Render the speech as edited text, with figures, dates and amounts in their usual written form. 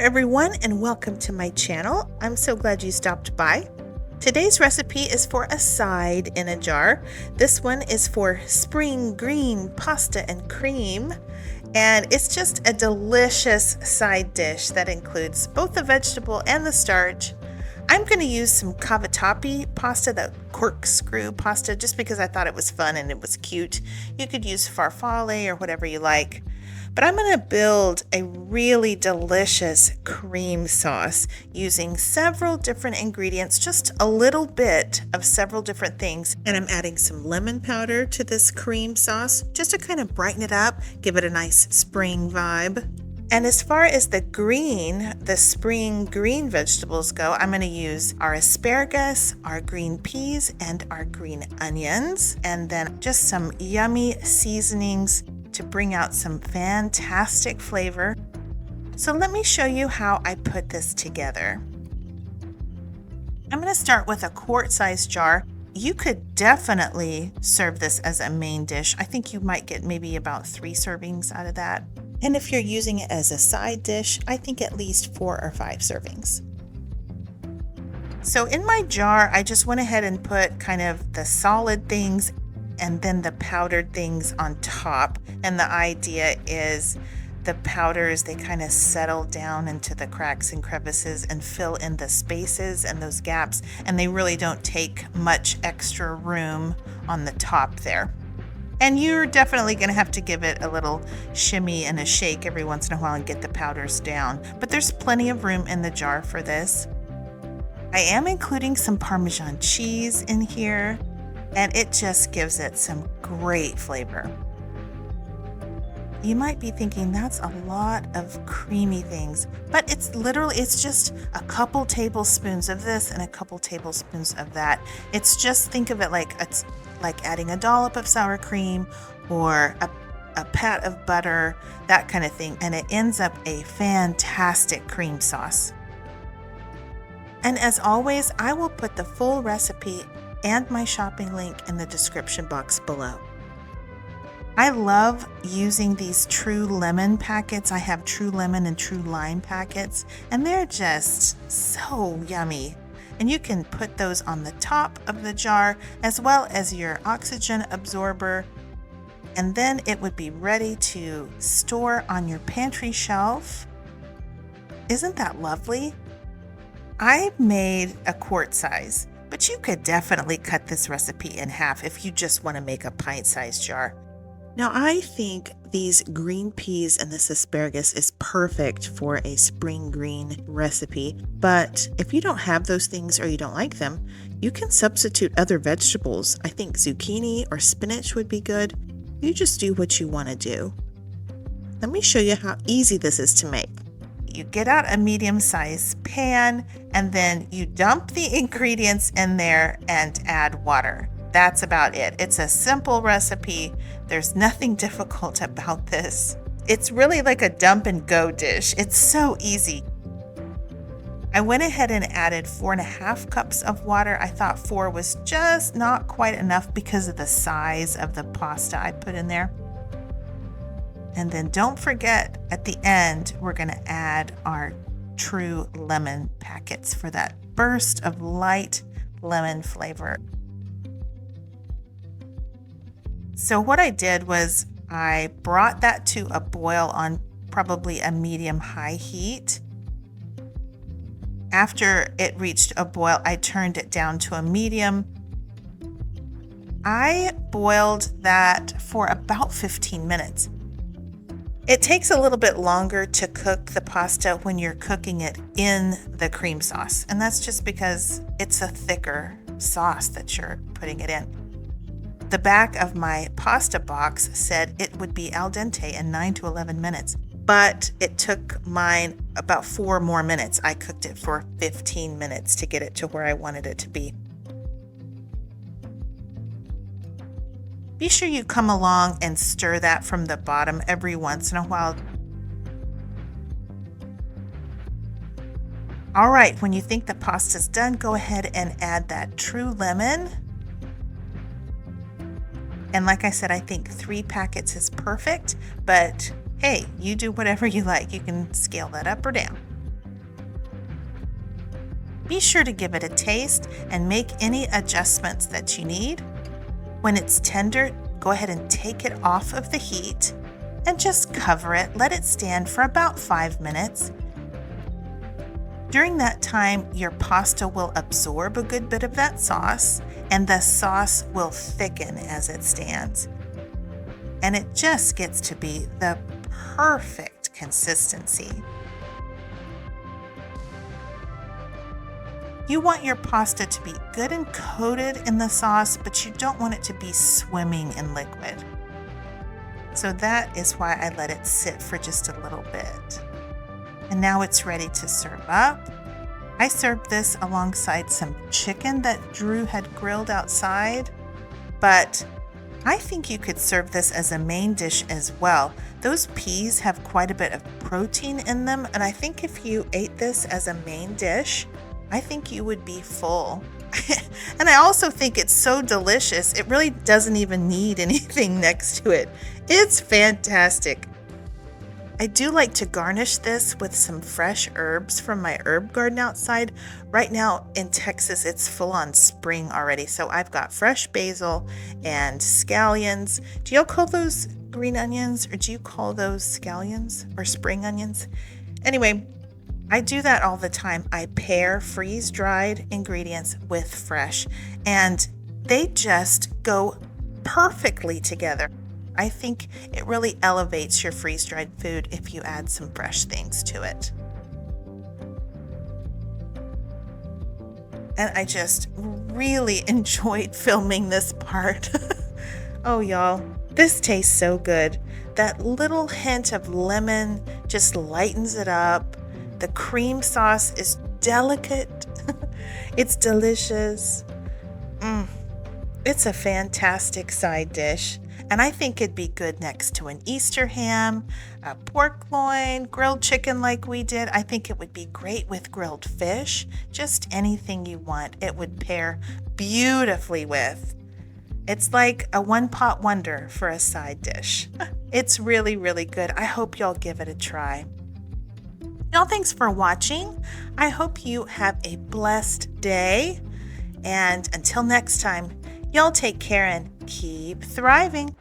everyone, and welcome to my channel. I'm so glad you stopped by. Today's recipe is for a side in a jar. This one is for spring green pasta and cream, and it's just a delicious side dish that includes both the vegetable and the starch. I'm going to use some cavatappi pasta, the corkscrew pasta, just because I thought it was fun and it was cute. You could use farfalle or whatever you like. But I'm going to build a really delicious cream sauce using several different ingredients, just a little bit of several different things. And I'm adding some lemon powder to this cream sauce just to kind of brighten it up, give it a nice spring vibe. And as far as the spring green vegetables go, I'm going to use our asparagus, our green peas, and our green onions, and then just some yummy seasonings to bring out some fantastic flavor. So let me show you how I put this together. I'm going to start with a quart-sized jar. You could definitely serve this as a main dish. I think you might get maybe about 3 servings out of that. And if you're using it as a side dish, I think at least 4 or 5 servings. So in my jar, I just went ahead and put kind of the solid things and then the powdered things on top. And the idea is the powders, they kind of settle down into the cracks and crevices and fill in the spaces and those gaps, and they really don't take much extra room on the top there. And you're definitely going to have to give it a little shimmy and a shake every once in a while and get the powders down, but there's plenty of room in the jar for this. I am including some Parmesan cheese in here, and it just gives it some great flavor. You might be thinking that's a lot of creamy things, but it's just a couple tablespoons of this and a couple tablespoons of that. It's just, think of it like it's like adding a dollop of sour cream or a pat of butter, that kind of thing, and it ends up a fantastic cream sauce. And as always, I will put the full recipe and my shopping link in the description box below. I love using these True Lemon packets. I have True Lemon and True Lime packets, and they're just so yummy. And you can put those on the top of the jar as well as your oxygen absorber, and then it would be ready to store on your pantry shelf. Isn't that lovely? I made a quart size, but you could definitely cut this recipe in half if you just want to make a pint-sized jar. Now, I think these green peas and this asparagus is perfect for a spring green recipe, but if you don't have those things or you don't like them, you can substitute other vegetables. I think zucchini or spinach would be good. You just do what you want to do. Let me show you how easy this is to make. You get out a medium-sized pan, and then you dump the ingredients in there and add water. That's about it. It's a simple recipe. There's nothing difficult about this. It's really like a dump and go dish. It's so easy. I went ahead and added 4.5 cups of water. I thought 4 was just not quite enough because of the size of the pasta I put in there. And then don't forget, at the end, we're going to add our True Lemon packets for that burst of light lemon flavor. So what I did was I brought that to a boil on probably a medium-high heat. After it reached a boil, I turned it down to a medium. I boiled that for about 15 minutes. It takes a little bit longer to cook the pasta when you're cooking it in the cream sauce, and that's just because it's a thicker sauce that you're putting it in. The back of my pasta box said it would be al dente in 9 to 11 minutes, but it took mine about 4 more minutes. I cooked it for 15 minutes to get it to where I wanted it to be. Be sure you come along and stir that from the bottom every once in a while. All right, when you think the pasta's done, go ahead and add that True Lemon. And like I said, I think 3 packets is perfect, but hey, you do whatever you like. You can scale that up or down. Be sure to give it a taste and make any adjustments that you need. When it's tender, go ahead and take it off of the heat and just cover it. Let it stand for about 5 minutes. During that time, your pasta will absorb a good bit of that sauce, and the sauce will thicken as it stands. And it just gets to be the perfect consistency. You want your pasta to be good and coated in the sauce, but you don't want it to be swimming in liquid. So that is why I let it sit for just a little bit. And now it's ready to serve up. I served this alongside some chicken that Drew had grilled outside, but I think you could serve this as a main dish as well. Those peas have quite a bit of protein in them, and I think if you ate this as a main dish, I think you would be full. And I also think it's so delicious, it really doesn't even need anything next to it. It's fantastic. I do like to garnish this with some fresh herbs from my herb garden outside. Right now in Texas, it's full on spring already. So I've got fresh basil and scallions. Do y'all call those green onions, or do you call those scallions or spring onions? Anyway, I do that all the time. I pair freeze-dried ingredients with fresh, and they just go perfectly together. I think it really elevates your freeze-dried food if you add some fresh things to it. And I just really enjoyed filming this part. Oh, y'all, this tastes so good. That little hint of lemon just lightens it up. The cream sauce is delicate. It's delicious. It's a fantastic side dish. And I think it'd be good next to an Easter ham, a pork loin, grilled chicken like we did. I think it would be great with grilled fish. Just anything you want, it would pair beautifully with. It's like a one-pot wonder for a side dish. It's really, really good. I hope y'all give it a try. Y'all, thanks for watching. I hope you have a blessed day. And until next time, y'all take care and keep thriving.